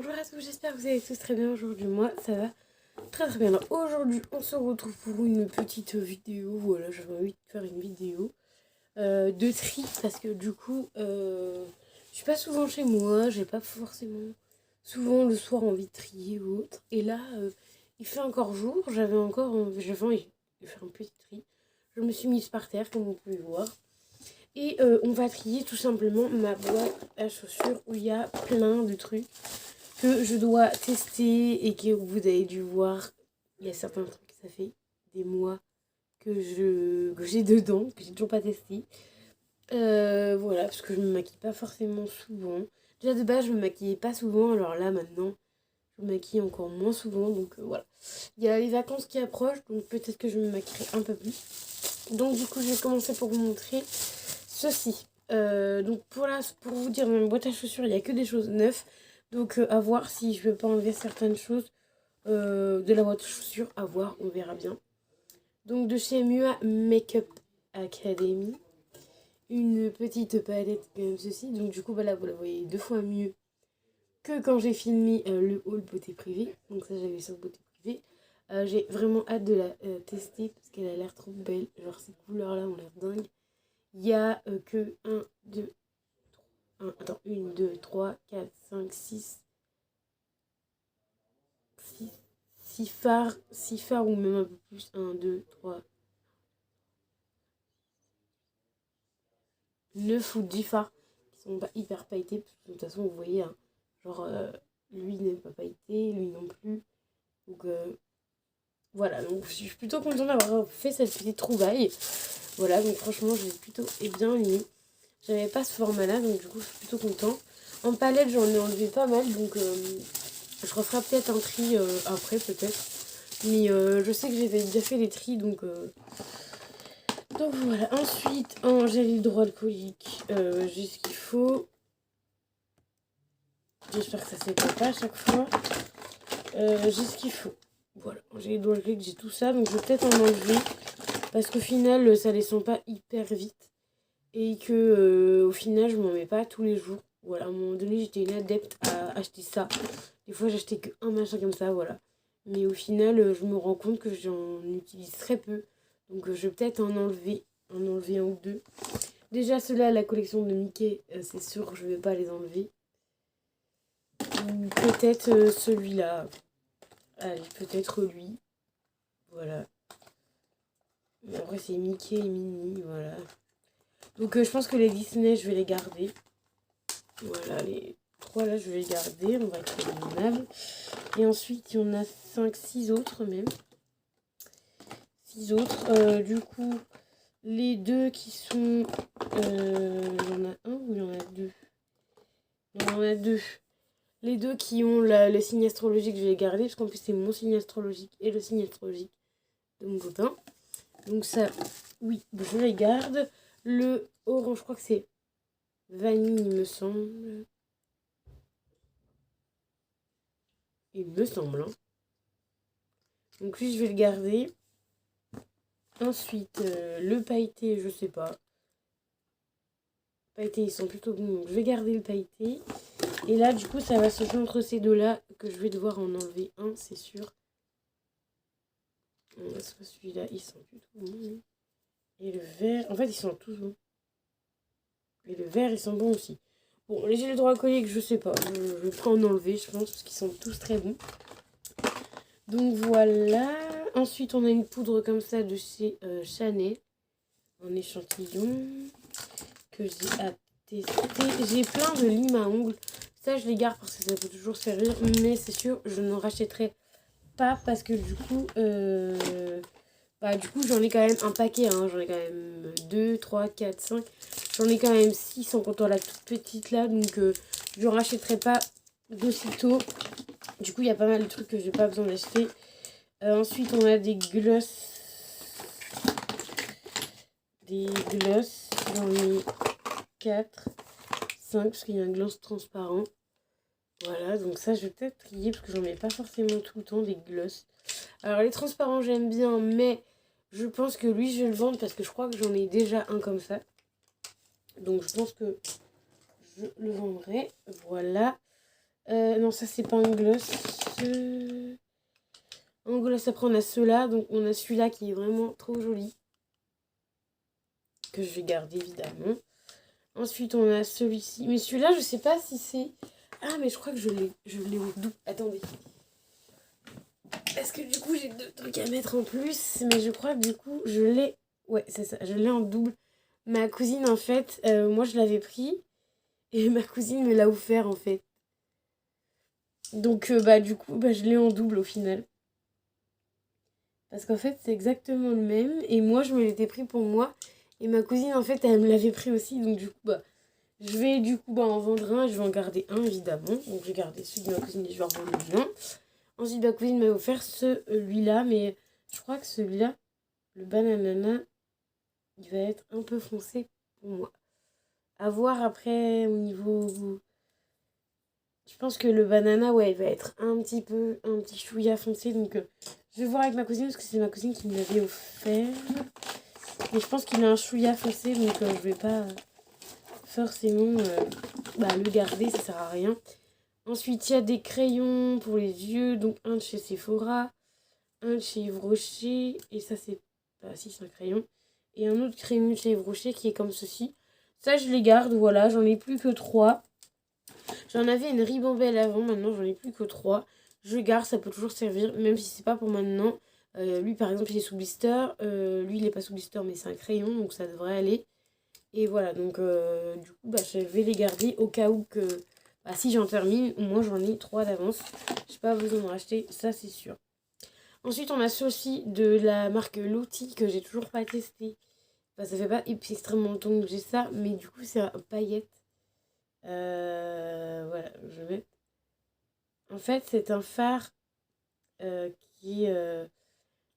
Bonjour à tous, j'espère que vous allez tous très bien aujourd'hui. Moi, ça va très très bien. Alors, aujourd'hui, on se retrouve pour une petite vidéo. Voilà, j'avais envie de faire une vidéo de tri parce que du coup, je suis pas souvent chez moi. J'ai pas forcément souvent le soir envie de trier ou autre. Et là, il fait encore jour. J'avais envie de faire un petit tri. Je me suis mise par terre, comme vous pouvez voir. Et on va trier tout simplement ma boîte à chaussures où il y a plein de trucs que je dois tester et que vous avez dû voir. Il y a certains trucs, ça fait des mois que j'ai dedans, que j'ai toujours pas testé. Voilà, parce que je me maquille pas forcément souvent. Déjà de base, je me maquillais pas souvent, alors là maintenant, je me maquille encore moins souvent, donc voilà. Il y a les vacances qui approchent, donc peut-être que je me maquillerai un peu plus. Donc du coup, je vais commencer pour vous montrer ceci. Donc pour vous dire, dans ma boîte à chaussures, il n'y a que des choses neuves. Donc à voir si je ne vais pas enlever certaines choses de la boîte à chaussures. À voir, on verra bien. Donc de chez Mua Makeup Academy. Une petite palette comme ceci. Donc du coup, bah là, vous la voyez 2 fois mieux que quand j'ai filmé le haul beauté privée. Donc ça, j'avais sur beauté privée. J'ai vraiment hâte de la tester parce qu'elle a l'air trop belle. Genre ces couleurs-là ont l'air dingues. Il y a que 1, 2, 3, 4, 5, 6 fards ou même un peu plus. 1, 2, 3, 9 ou 10 fards qui sont pas hyper pailletés. Parce que de toute façon, vous voyez, hein, genre, lui n'est pas pailleté, lui non plus. Donc, voilà. Donc, je suis plutôt contente d'avoir fait cette petite trouvaille. Voilà, donc franchement, j'ai plutôt bien aimé. J'avais pas ce format-là, donc du coup, je suis plutôt contente. En palette, j'en ai enlevé pas mal, donc je referai peut-être un tri après, peut-être. Mais je sais que j'avais déjà fait les tris, donc voilà. Ensuite, en gel hydroalcoolique, j'ai ce qu'il faut. J'espère que ça s'éteint pas à chaque fois. J'ai ce qu'il faut. Voilà, en gel hydroalcoolique, j'ai tout ça, donc je vais peut-être en enlever. Parce qu'au final, ça les sent pas hyper vite. Et que au final, je m'en mets pas tous les jours. Voilà, à un moment donné, j'étais une adepte à acheter ça. Des fois, j'achetais qu'un machin comme ça, voilà. Mais au final, je me rends compte que j'en utilise très peu. Donc, je vais peut-être en enlever un ou deux. Déjà, ceux-là, la collection de Mickey, c'est sûr, je vais pas les enlever. Ou peut-être celui-là. Allez, peut-être lui. Voilà. Mais après, c'est Mickey et Minnie, voilà. Donc, je pense que les Disney, je vais les garder. Voilà, les 3 là, je vais les garder. On va être raisonnable. Et ensuite, il y en a 5, 6 autres même. 6 autres. Du coup, les 2 qui sont... il y en a un ou il y en a 2? Il y en a 2. Les 2 qui ont le signe astrologique, je vais les garder. Parce qu'en plus, c'est mon signe astrologique et le signe astrologique de mon copain. Donc ça, oui, je les garde. Le orange, je crois que c'est vanille, il me semble. Il me semble. Hein. Donc lui, je vais le garder. Ensuite, le pailleté, je sais pas. Pailleté, ils sont plutôt bons. Donc je vais garder le pailleté. Et là, du coup, ça va se jouer entre ces deux-là que je vais devoir en enlever un, c'est sûr. Parce que celui-là, ils sont plutôt bons. Et le vert, en fait, ils sont tous bons. Et le vert, ils sont bons aussi. Bon, les gels hydroalcooliques, je sais pas. Je vais pas en enlever, je pense, parce qu'ils sont tous très bons. Donc voilà. Ensuite, on a une poudre comme ça de chez Chanel. En échantillon. Que j'ai à tester. J'ai plein de limes à ongles. Ça, je les garde parce que ça peut toujours servir. Mais c'est sûr, je n'en rachèterai pas parce que du coup... j'en ai quand même un paquet. Hein. J'en ai quand même 2, 3, 4, 5. J'en ai quand même 6 en comptant la toute petite là. Donc, je n'en rachèterai pas d'aussitôt. Du coup, il y a pas mal de trucs que j'ai pas besoin d'acheter. Ensuite, on a des gloss. J'en ai 4, 5 parce qu'il y a un gloss transparent. Voilà, donc ça, je vais peut-être trier parce que j'en mets pas forcément tout le temps des gloss. Alors, les transparents, j'aime bien, mais je pense que lui, je vais le vendre parce que je crois que j'en ai déjà un comme ça. Donc, je pense que je le vendrai. Voilà. Non, ça c'est pas un gloss. En gloss, après on a ceux-là. Donc on a celui-là qui est vraiment trop joli. Que je vais garder évidemment. Ensuite on a celui-ci. Mais celui-là je sais pas si c'est... Ah mais je crois que je l'ai au double. Attendez. Parce que du coup j'ai 2 trucs à mettre en plus. Mais je crois que du coup je l'ai... Ouais c'est ça, je l'ai en double. Ma cousine en fait, moi je l'avais pris. Et ma cousine me l'a offert en fait. Donc du coup je l'ai en double au final. Parce qu'en fait c'est exactement le même. Et moi je me l'étais pris pour moi. Et ma cousine en fait elle me l'avait pris aussi. Donc du coup je vais en vendre un. Et je vais en garder un évidemment. Donc je vais garder celui de ma cousine et je vais en vendre le mien. Ensuite ma cousine m'a offert celui-là. Mais je crois que celui-là, le bananana, il va être un peu foncé pour moi. À voir après au niveau... Je pense que le banana, ouais, il va être un petit chouïa foncé. Donc, je vais voir avec ma cousine parce que c'est ma cousine qui me l'avait offert. Et je pense qu'il a un chouïa foncé. Donc, je vais pas forcément le garder. Ça sert à rien. Ensuite, il y a des crayons pour les yeux. Donc, un de chez Sephora. Un de chez Yves Rocher. Et ça, c'est... Bah, si, c'est un crayon. Et un autre crayon de chez Yves Rocher qui est comme ceci. Ça, je les garde. Voilà, j'en ai plus que 3. J'en avais une ribambelle avant, maintenant j'en ai plus que 3. Je garde, ça peut toujours servir, même si c'est pas pour maintenant. Lui par exemple il est sous blister, lui il est pas sous blister mais c'est un crayon donc ça devrait aller. Et voilà donc du coup je vais les garder au cas où que si j'en termine, au moins j'en ai 3 d'avance. J'ai pas besoin d'en racheter, ça c'est sûr. Ensuite on a ceci de la marque Loti que j'ai toujours pas testé. Ça fait pas extrêmement longtemps que j'ai ça, mais du coup c'est un paillette. Voilà, je vais... En fait, c'est un phare qui est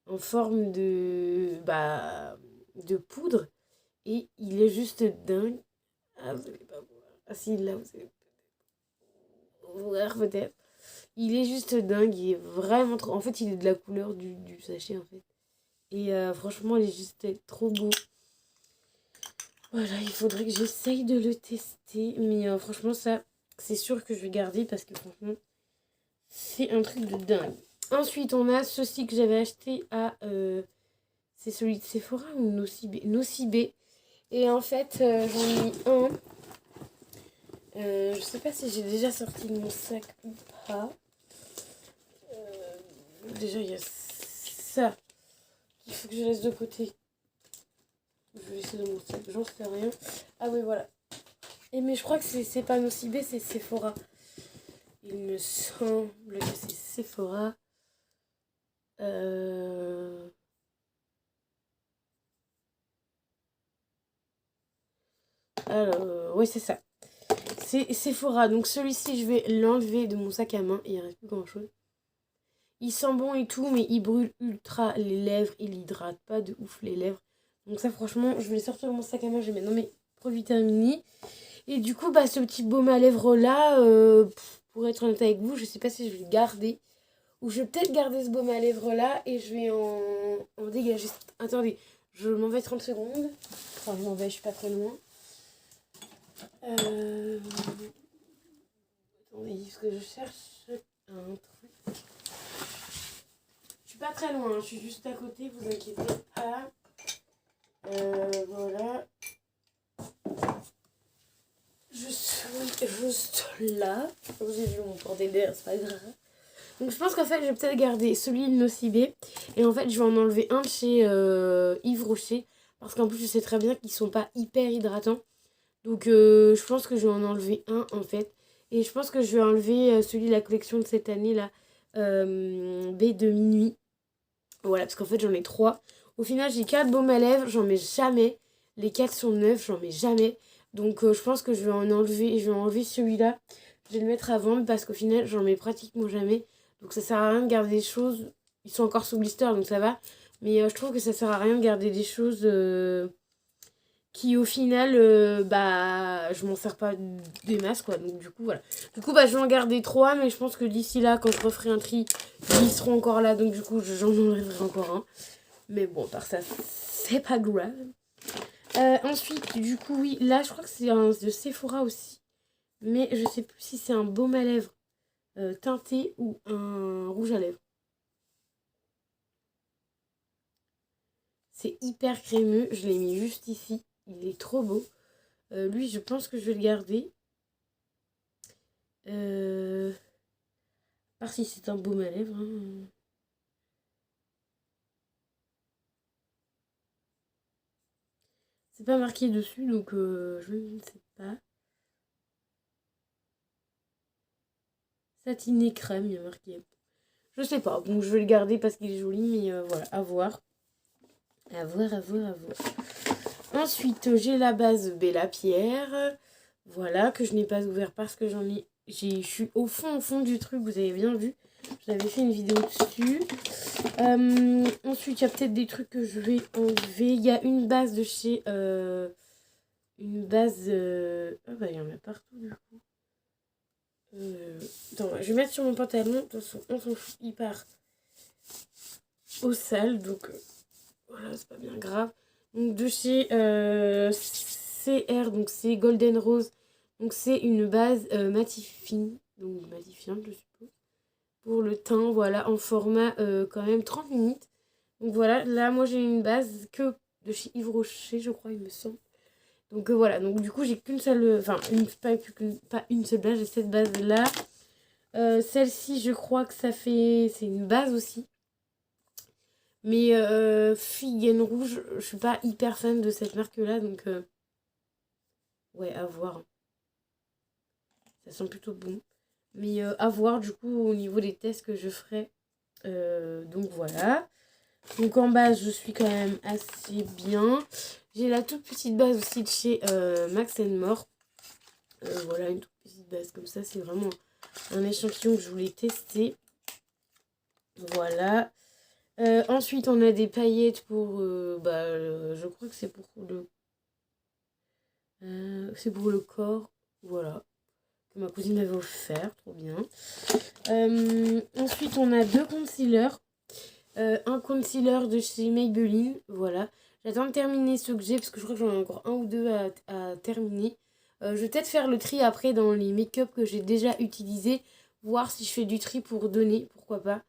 en forme de poudre. Et il est juste dingue. Ah, vous allez pas voir. Ah si, là, vous allez voir peut-être. Il est juste dingue. Il est vraiment trop... En fait, il est de la couleur du sachet, en fait. Et franchement, il est juste trop beau. Voilà, il faudrait que j'essaye de le tester. Mais franchement, ça, c'est sûr que je vais garder parce que franchement... C'est un truc de dingue. Ensuite, on a ceci que j'avais acheté à... c'est celui de Sephora ou Nocibé? Nocibé. Et en fait, j'en ai mis un. Je sais pas si j'ai déjà sorti de mon sac ou pas. Déjà, il y a ça qu'il faut que je laisse de côté. Je vais laisser dans mon sac, j'en sais rien. Ah oui, voilà. Et mais je crois que c'est pas Nocibé, c'est Sephora. Il me semble que c'est Sephora. Alors, oui, c'est ça. C'est Sephora. Donc celui-ci, je vais l'enlever de mon sac à main. Il ne reste plus grand-chose. Il sent bon et tout, mais il brûle ultra les lèvres. Il hydrate pas de ouf les lèvres. Donc ça, franchement, je vais le sortir de mon sac à main. Je vais mettre dans mes produits terminés. Et du coup, ce petit baume à lèvres là, pour être honnête avec vous, je sais pas si je vais le garder. Ou je vais peut-être garder ce baume à lèvres là et je vais en dégager. Attendez, je m'en vais 30 secondes. Enfin, je m'en vais, je suis pas très loin. Attendez, parce que je cherche un truc. Je suis pas très loin, je suis juste à côté, vous inquiétez pas. Voilà. Je suis juste là. J'ai vu mon porter d'air, c'est pas grave. Donc je pense qu'en fait, je vais peut-être garder celui de Nocibé. Et en fait, je vais en enlever un de chez Yves Rocher. Parce qu'en plus, je sais très bien qu'ils sont pas hyper hydratants. Donc je pense que je vais en enlever un en fait. Et je pense que je vais enlever celui de la collection de cette année là. B de minuit. Voilà, parce qu'en fait j'en ai 3. Au final j'ai 4 baumes à lèvres, j'en mets jamais. Les 4 sont neufs, j'en mets jamais. Donc je pense que je vais en enlever. Je vais enlever celui-là. Je vais le mettre à vendre parce qu'au final j'en mets pratiquement jamais. Donc ça sert à rien de garder des choses. Ils sont encore sous blister donc ça va. Mais je trouve que ça sert à rien de garder des choses... qui au final je m'en sers pas des masses quoi, donc du coup voilà, du coup je vais en garder 3 mais je pense que d'ici là quand je referai un tri ils seront encore là, donc du coup j'en enlèverai encore un, mais bon par ça c'est pas grave. Ensuite du coup oui, là je crois que c'est un de Sephora aussi, mais je sais plus si c'est un baume à lèvres teinté ou un rouge à lèvres. C'est hyper crémeux, je l'ai mis juste ici, il est trop beau. Lui, je pense que je vais le garder. À part si c'est un baume à lèvres. Hein. C'est pas marqué dessus, donc je ne sais pas. Satiné crème, il y a marqué. Je sais pas, bon je vais le garder parce qu'il est joli, mais voilà, à voir. À voir, à voir, à voir. Ensuite, j'ai la base Bella Pierre. Voilà, que je n'ai pas ouvert parce que je suis au fond du truc, vous avez bien vu. J'avais fait une vidéo dessus. Ensuite, il y a peut-être des trucs que je vais enlever. Il y a une base de chez... une base... Ah bah, il y en a partout, du coup. Attends, je vais mettre sur mon pantalon. De toute façon, on s'en fout, il part au sale. Donc, voilà, c'est pas bien grave. Donc, de chez CR, donc c'est Golden Rose. Donc, c'est une base matifine. Donc, matifiante, je suppose. Pour le teint, voilà, en format quand même 30 minutes. Donc, voilà, là, moi, j'ai une base que de chez Yves Rocher, je crois, il me semble. Donc voilà, donc du coup j'ai qu'une seule, enfin pas une seule base, j'ai cette base là. Celle-ci je crois que c'est une base aussi. Mais Figue Rouge, je suis pas hyper fan de cette marque là, donc ouais, à voir. Ça sent plutôt bon. Mais à voir du coup au niveau des tests que je ferai. Donc voilà. Donc en base je suis quand même assez bien. J'ai la toute petite base aussi de chez Max More. Voilà, une toute petite base comme ça. C'est vraiment un échantillon que je voulais tester. Voilà. Ensuite, on a des paillettes pour... je crois que c'est pour le corps. Voilà. Que ma cousine m'avait offert. Trop bien. Ensuite, on a deux concealers. Un concealer de chez Maybelline. Voilà. J'attends de terminer ceux que j'ai parce que je crois que j'en ai encore un ou deux à terminer. Je vais peut-être faire le tri après dans les make-up que j'ai déjà utilisés. Voir si je fais du tri pour donner. Pourquoi pas.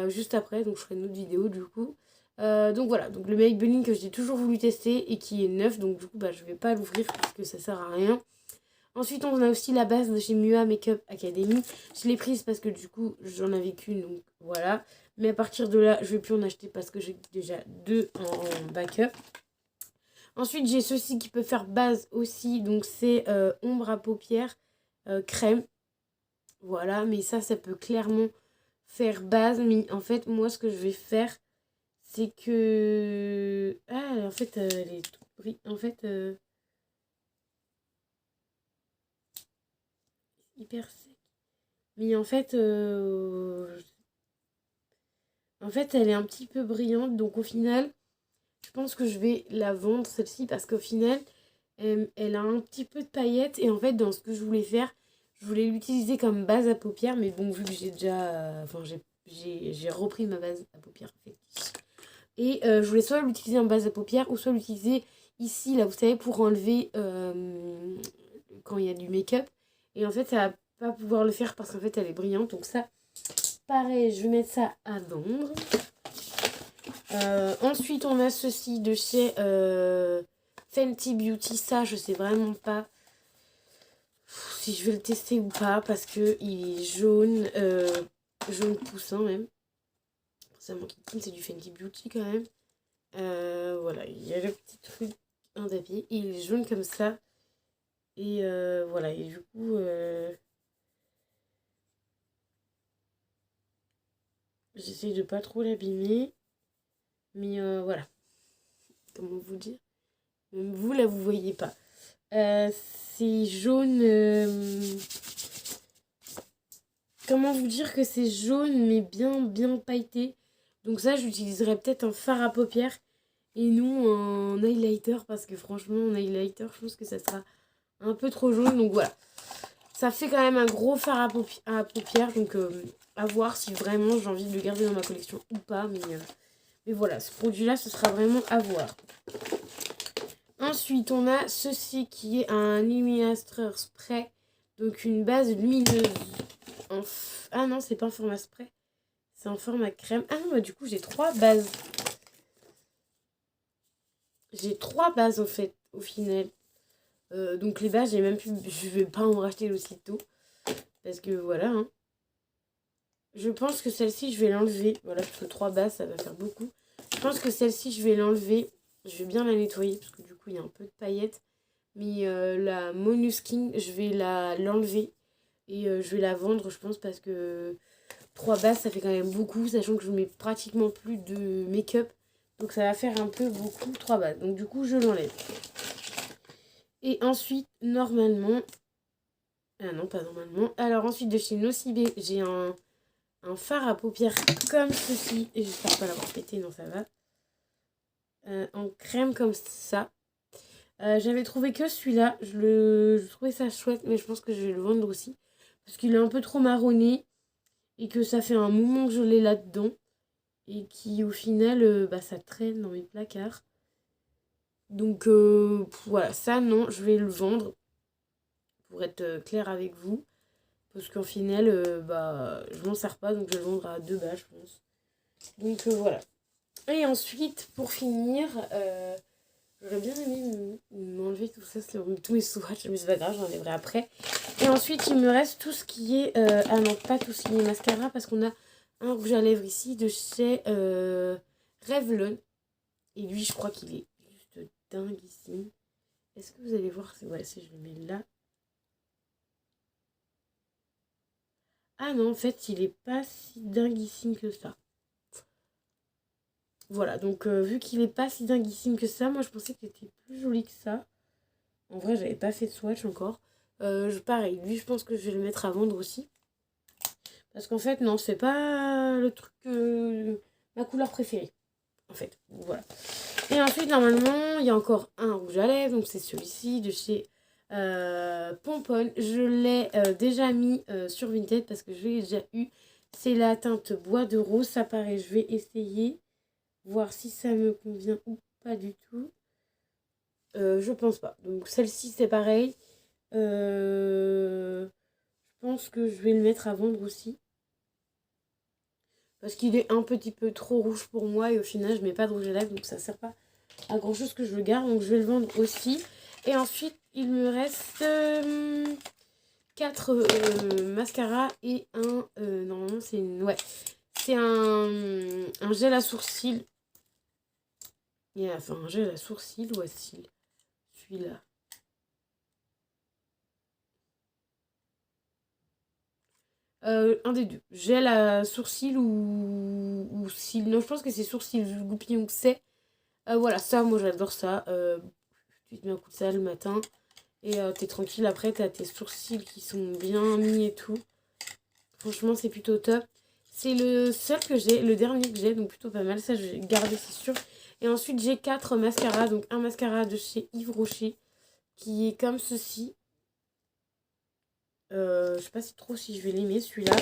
Juste après. Donc je ferai une autre vidéo du coup. Donc voilà. Donc le Maybelline que j'ai toujours voulu tester et qui est neuf. Donc du coup je vais pas l'ouvrir parce que ça sert à rien. Ensuite, on a aussi la base de chez Mua Makeup Academy. Je l'ai prise parce que du coup, j'en avais qu'une, donc voilà. Mais à partir de là, je ne vais plus en acheter parce que j'ai déjà deux en backup. Ensuite, j'ai ceci qui peut faire base aussi. Donc, c'est ombre à paupières crème. Voilà, mais ça peut clairement faire base. Mais en fait, moi, ce que je vais faire, c'est que... Ah, en fait, elle est toute brillante. En fait... hyper sec. Mais en fait, elle est un petit peu brillante. Donc au final, je pense que je vais la vendre celle-ci parce qu'au final, elle a un petit peu de paillettes. Et en fait, dans ce que je voulais faire, je voulais l'utiliser comme base à paupières. Mais bon, vu que j'ai déjà... j'ai repris ma base à paupières. En fait. Et je voulais soit l'utiliser en base à paupières ou soit l'utiliser ici, là, vous savez, pour enlever quand il y a du make-up. Et en fait, ça va pas pouvoir le faire parce qu'en fait, elle est brillante. Donc ça, pareil, je vais mettre ça à vendre. Ensuite, on a ceci de chez Fenty Beauty. Ça, je sais vraiment pas si je vais le tester ou pas parce que il est jaune, jaune poussin même. Ça manque de c'est du Fenty Beauty quand même. Voilà, il y a le petit truc, un tapis. Il est jaune comme ça. Et voilà, et du coup, j'essaie de pas trop l'abîmer. Mais voilà, comment vous dire? Même vous, là, vous voyez pas. C'est jaune... comment vous dire que c'est jaune, mais bien pailleté. Donc ça, j'utiliserais peut-être un fard à paupières. Et non un highlighter, parce que franchement, un highlighter, je pense que ça sera un peu trop jaune. Donc voilà. Ça fait quand même un gros fard à paupières. Donc à voir si vraiment j'ai envie de le garder dans ma collection ou pas. Mais voilà, ce produit-là, ce sera vraiment à voir. Ensuite, on a ceci qui est un illuminateur spray. Donc une base lumineuse Ah non, c'est pas un format spray. C'est un format crème. Ah non, bah du coup, j'ai 3 bases. J'ai 3 bases, en fait, au final. Donc les bases, j'ai même plus... Je vais pas en racheter aussitôt. Parce que voilà, hein. Je pense que celle-ci, je vais l'enlever. Voilà, parce que 3 bases, ça va faire beaucoup. Je pense que celle-ci, je vais l'enlever. Je vais bien la nettoyer, parce que du coup, il y a un peu de paillettes. Mais la Monuskin, je vais l'enlever. Et je vais la vendre, je pense, parce que 3 bases, ça fait quand même beaucoup. Sachant que je mets pratiquement plus de make-up. Donc ça va faire un peu beaucoup, 3 bases. Donc du coup, je l'enlève. Et ensuite, normalement... Ah non, pas normalement. Alors ensuite, de chez Nocibé, j'ai un fard à paupières comme ceci. Et j'espère pas l'avoir pété, non, ça va. En crème comme ça. J'avais trouvé que celui-là. Je trouvais ça chouette, mais je pense que je vais le vendre aussi. Parce qu'il est un peu trop marronné. Et que ça fait un moment que je l'ai là-dedans. Et qui, au final, ça traîne dans mes placards. Donc, voilà. Ça, non, je vais le vendre. Pour être claire avec vous. Parce qu'en final, je m'en sers pas. Donc, je vais le vendre à 2 balles, je pense. Donc, voilà. Et ensuite, pour finir... j'aurais bien aimé m'enlever tout ça sur tous mes swatchs, mais c'est pas grave, j'enlèverai après. Et ensuite, il me reste tout ce qui est... ah non, pas tout ce qui est mascara, parce qu'on a un rouge à lèvres ici de chez Revlon. Et lui, je crois qu'il est juste dinguissime. Est-ce que vous allez voir? Ouais, si je le mets là. Ah non, en fait, il est pas si dinguissime que ça. Voilà, donc vu qu'il est pas si dinguissime que ça, moi je pensais qu'il était plus joli que ça. En vrai, j'avais pas fait de swatch encore. Pareil, lui, je pense que je vais le mettre à vendre aussi. Parce qu'en fait, non, c'est pas le truc... ma couleur préférée. En fait, voilà. Et ensuite, normalement, il y a encore un rouge à lèvres. Donc, c'est celui-ci de chez Pompon. Je l'ai déjà mis sur Vinted parce que je l'ai déjà eu. C'est la teinte bois de rose. Ça paraît, je vais essayer. Voir si ça me convient ou pas du tout. Je pense pas. Donc, celle-ci, c'est pareil. Je pense que je vais le mettre à vendre aussi. Parce qu'il est un petit peu trop rouge pour moi. Et au final, je mets pas de rouge à lèvres. Donc ça sert pas à grand chose que je le garde. Donc je vais le vendre aussi. Et ensuite, il me reste 4 mascaras et un... normalement, c'est une... Ouais. C'est un gel à sourcils. Enfin, un gel à sourcils ou à cils. Celui-là. Un des deux. Gel à sourcils ou cils. Non, je pense que c'est sourcils, vu le goupillon que c'est. Voilà, ça, moi j'adore ça. Tu te mets un coup de ça le matin. Et t'es tranquille. Après, t'as tes sourcils qui sont bien mis et tout. Franchement, c'est plutôt top. C'est le seul que j'ai, le dernier que j'ai. Donc plutôt pas mal. Ça, je vais garder, c'est sûr. Et ensuite, j'ai 4 mascaras. Donc un mascara de chez Yves Rocher. Qui est comme ceci. Je sais pas trop si je vais l'aimer celui-là.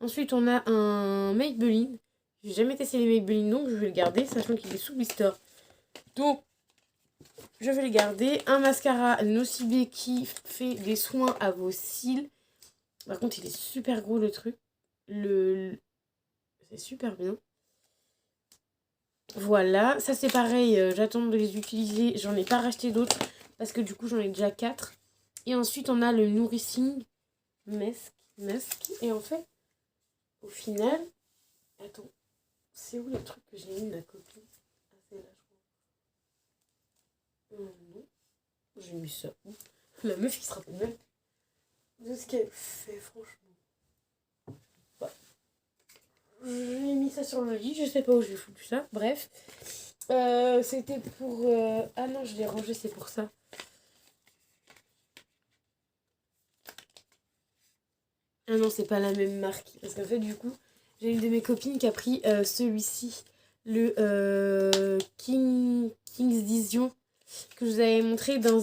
Ensuite, on a un Maybelline. J'ai jamais testé les Maybelline, donc je vais le garder, sachant qu'il est sous blister. Donc, je vais le garder. Un mascara Nocibé qui fait des soins à vos cils. Par contre, il est super gros le truc. C'est super bien. Voilà, ça c'est pareil, j'attends de les utiliser. J'en ai pas racheté d'autres parce que du coup, j'en ai déjà 4. Et ensuite, on a le Nourissing Mask. Et en fait, au final... Attends, c'est où le truc que j'ai mis ma copine? Ah, c'est là, je crois. Non, j'ai mis ça où? La meuf qui se rappelle même de ce qu'elle fait, franchement. Bah, j'ai mis ça sur le lit, je sais pas où j'ai foutu ça. Bref, c'était pour... Ah non, je l'ai rangé, c'est pour ça. Ah non, c'est pas la même marque. Parce qu'en fait, du coup, j'ai une de mes copines qui a pris celui-ci. Le King's Vision. Que je vous avais montré dans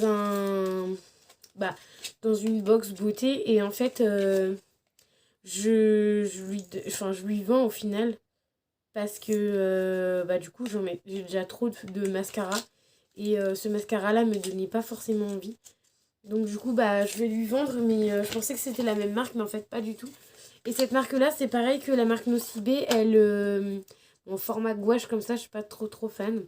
dans une box beauté. Et en fait, je lui vends au final. Parce que, du coup, j'ai déjà trop de mascara. Et ce mascara-là me donnait pas forcément envie. Donc du coup, je vais lui vendre, mais je pensais que c'était la même marque, mais en fait, pas du tout. Et cette marque-là, c'est pareil que la marque Nocibé. Elle, en format gouache comme ça, je suis pas trop fan.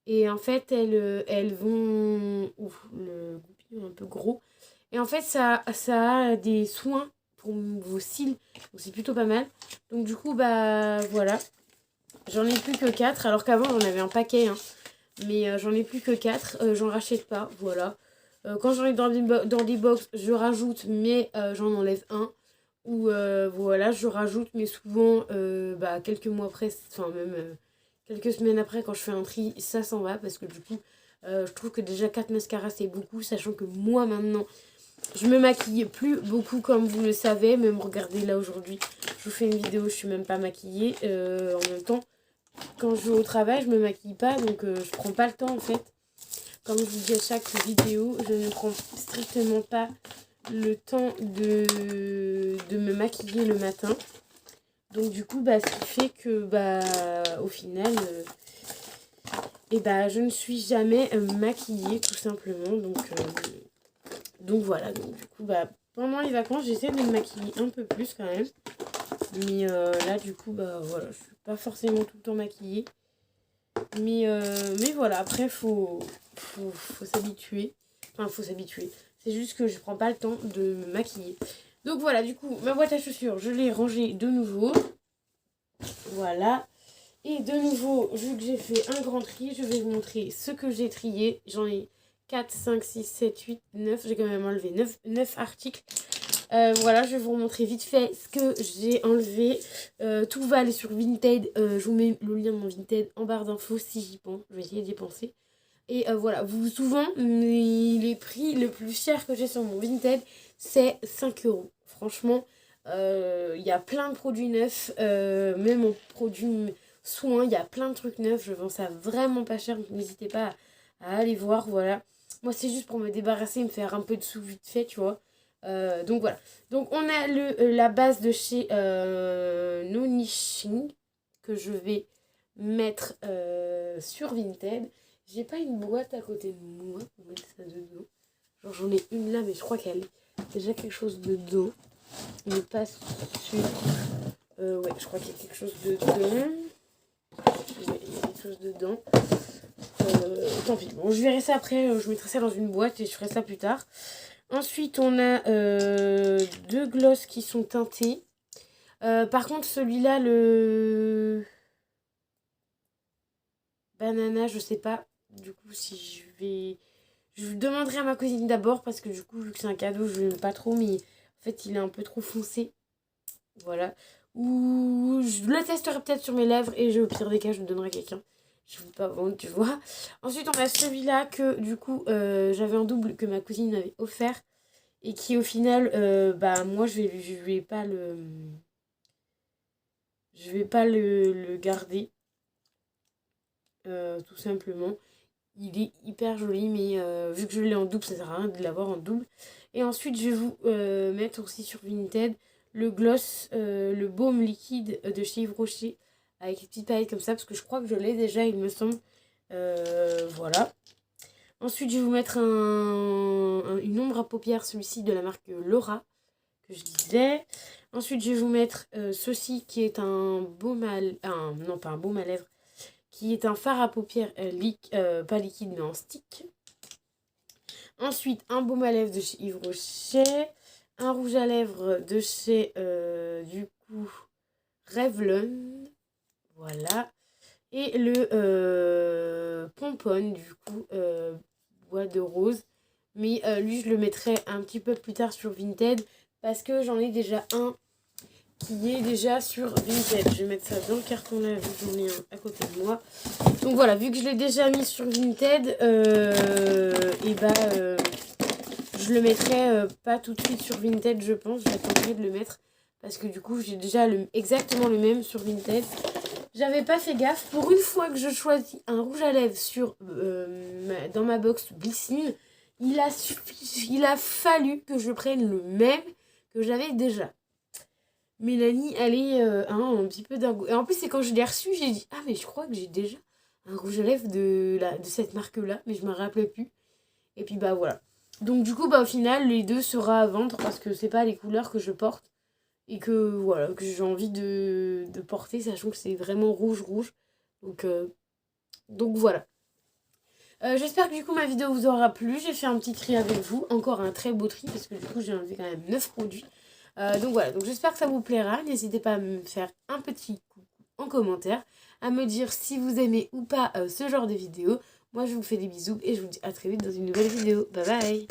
Et en fait, elles vont... Ouf, le goupillon est un peu gros. Et en fait, ça a des soins pour vos cils. Donc c'est plutôt pas mal. Donc du coup, bah voilà. J'en ai plus que 4. Alors qu'avant, j'en avais un paquet. Hein. Mais j'en ai plus que 4. J'en rachète pas. Voilà. Quand j'en ai dans des box, je rajoute. Mais j'en enlève un. Ou voilà, je rajoute. Mais souvent, quelques mois après. Enfin, même quelques semaines après, quand je fais un tri, ça s'en va. Parce que du coup, je trouve que déjà 4 mascaras, c'est beaucoup. Sachant que moi, maintenant... Je me maquille plus beaucoup comme vous le savez. Même regardez là aujourd'hui. Je vous fais une vidéo, je suis même pas maquillée. En même temps, quand je vais au travail, je me maquille pas. Donc je prends pas le temps en fait. Comme je vous dis à chaque vidéo, je ne prends strictement pas le temps de me maquiller le matin. Donc du coup, ce qui fait que au final, je ne suis jamais maquillée tout simplement. Donc voilà, donc du coup, pendant les vacances, j'essaie de me maquiller un peu plus quand même. Mais là, du coup, voilà, je suis pas forcément tout le temps maquillée. Mais voilà, après, faut s'habituer. Enfin, faut s'habituer. C'est juste que je prends pas le temps de me maquiller. Donc voilà, du coup, ma boîte à chaussures, je l'ai rangée de nouveau. Voilà. Et de nouveau, vu que j'ai fait un grand tri, je vais vous montrer ce que j'ai trié. J'en ai 4, 5, 6, 7, 8, 9. J'ai quand même enlevé 9 articles. Voilà, je vais vous montrer vite fait ce que j'ai enlevé. Tout va aller sur Vinted. Je vous mets le lien de mon Vinted en barre d'infos si j'y pense. Je vais essayer d'y penser. Et voilà, souvent, les prix le plus cher que j'ai sur mon Vinted, c'est 5 €. Franchement, il y a plein de produits neufs. Même en produits soins, il y a plein de trucs neufs. Je vends ça vraiment pas cher. Donc n'hésitez pas à aller voir. Voilà. Moi, c'est juste pour me débarrasser, me faire un peu de sous vite fait, tu vois. Donc voilà. Donc on a la base de chez Nonishing que je vais mettre sur Vinted. J'ai pas une boîte à côté de moi pour mettre ça dedans. Genre j'en ai une là, mais je crois qu'elle est déjà quelque chose dedans. Mais pas sûr. Ouais, je crois qu'il y a quelque chose dedans. Ouais, il y a quelque chose dedans. Tant pis. Bon, je verrai ça après. Je mettrai ça dans une boîte et je ferai ça plus tard. Ensuite, on a 2 glosses qui sont teintés. Par contre, celui-là, le banana, je sais pas. Du coup, si je vais... Je demanderai à ma cousine d'abord parce que du coup, vu que c'est un cadeau, je l'aime pas trop. Mais en fait, il est un peu trop foncé. Voilà. Ou je le testerai peut-être sur mes lèvres et au pire des cas, je le donnerai à quelqu'un. Je ne veux pas vendre, tu vois. Ensuite, on a celui-là que du coup, j'avais en double que ma cousine m'avait offert. Et qui au final, moi je vais pas le garder. Tout simplement. Il est hyper joli, mais vu que je l'ai en double, ça sert à rien de l'avoir en double. Et ensuite, je vais vous mettre aussi sur Vinted le gloss, le baume liquide de chez Yves Rocher. Avec une petite palette comme ça, parce que je crois que je l'ai déjà, il me semble. Voilà. Ensuite, je vais vous mettre une ombre à paupières, celui-ci de la marque Laura, que je disais. Ensuite, je vais vous mettre ceci qui est un baume à... non, pas un baume à lèvres, qui est un fard à paupières, pas liquide, mais en stick. Ensuite, un baume à lèvres de chez Yves Rocher. Un rouge à lèvres de chez, du coup, Revlon. Voilà. Et le pompon, du coup, bois de rose. Mais lui, je le mettrai un petit peu plus tard sur Vinted. Parce que j'en ai déjà un qui est déjà sur Vinted. Je vais mettre ça dans le carton là, vu que j'en ai un à côté de moi. Donc voilà, vu que je l'ai déjà mis sur Vinted, je le mettrai pas tout de suite sur Vinted, je pense. J'attendrai de le mettre. Parce que du coup, j'ai déjà exactement le même sur Vinted. J'avais pas fait gaffe. Pour une fois que je choisis un rouge à lèvres dans ma box Glycine, il a fallu que je prenne le même que j'avais déjà. Mélanie, elle est un petit peu dingo. Et en plus, c'est quand je l'ai reçu, j'ai dit « Ah, mais je crois que j'ai déjà un rouge à lèvres de cette marque-là. » Mais je ne me rappelais plus. Et puis, voilà. Donc, du coup, au final, les deux sera à vendre parce que c'est pas les couleurs que je porte. et que voilà, que j'ai envie de porter, sachant que c'est vraiment rouge rouge. Donc voilà. J'espère que du coup ma vidéo vous aura plu. J'ai fait un petit tri avec vous, encore un très beau tri parce que du coup j'ai enlevé quand même 9 produits. Donc voilà, donc j'espère que ça vous plaira. N'hésitez pas à me faire un petit coucou en commentaire, à me dire si vous aimez ou pas ce genre de vidéo. Moi je vous fais des bisous et je vous dis à très vite dans une nouvelle vidéo. Bye bye.